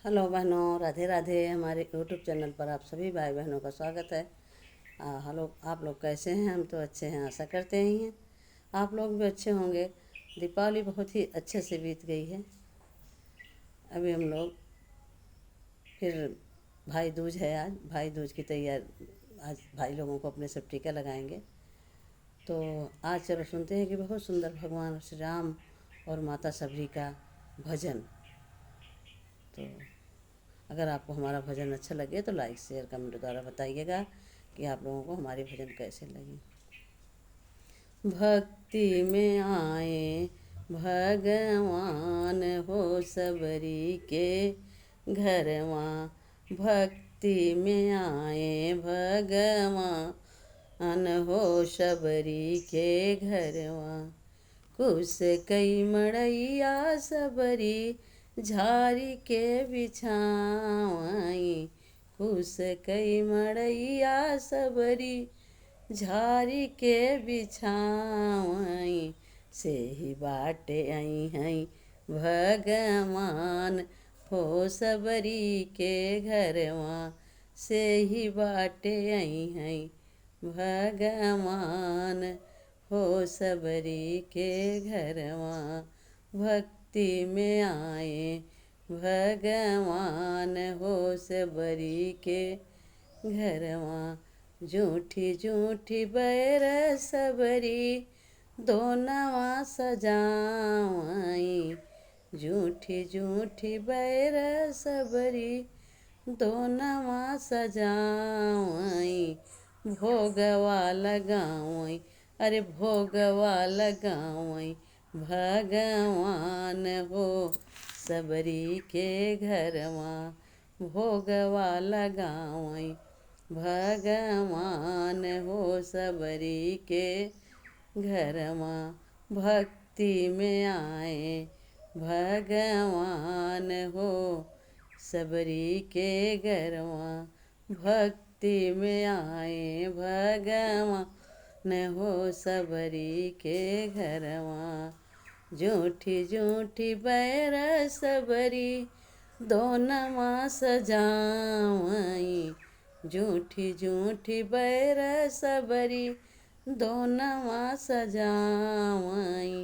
Hello बहनों, राधे राधे। हमारे YouTube channel पर आप सभी भाई बहनों का स्वागत है। हेलो, आप लोग कैसे हैं? हम तो अच्छे हैं, आशा करते ही हैं आप लोग भी अच्छे होंगे। दीपावली बहुत ही अच्छे से बीत गई है। अभी हम लोग फिर भाई दूज है। आज भाई दूज की तैयारी, आज भाई लोगों को अपने सब टीका लगाएंगे। तो आज चलो सुनते हैं कि बहुत सुंदर भगवान श्री राम और माता सबरी का भजन। तो अगर आपको हमारा भजन अच्छा लगे तो लाइक शेयर कमेंट द्वारा बताइएगा कि आप लोगों को हमारे भजन कैसे लगे। भक्ति में आए भगवान हो सबरी के घरवा, भक्ति में आए भगवान हो सबरी के घरवा। कुश कई मड़ैया सबरी झारी के बिछावाई, कुश कई मड़ैया सबरी झारी के बिछावाई। से ही बाटे आई हैं भगवान हो सबरी के घरवा, से ही बाटे आई हैं भगवान हो सबरी के घरवा। भक्ति में आए भगवान हो सबरी के घरवा। झूठी झूठी बैर सबरी दोनवा सजावाई, झूठी झूठी बैर सबरी दोनवा सजावाई। भोगवा लगावई, अरे भोगवा लगावई भगवान हो सबरी के घरवा। भोगवा लगावई भगवान हो सबरी के घरवा। भक्ति में आए भगवान हो सबरी के घरवा, भक्ति में आए भगवान हो सबरी के घरवा। झूठी झूठी बैर सबरी दोनवा सजावाई, झूठी झूठी बैर सबरी दोनवा सजावाई।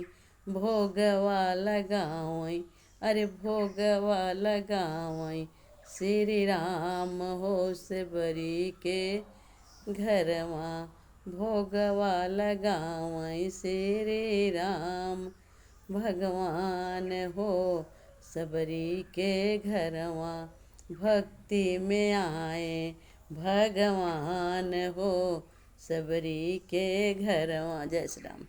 भोगवा लगावई, अरे भोगवा लगावई श्री राम हो सबरी के घरवा। भोगवा लगावई श्री राम भगवान हो सबरी के घरवा। भक्ति में आए भगवान हो सबरी के घरवा। जय श्री राम।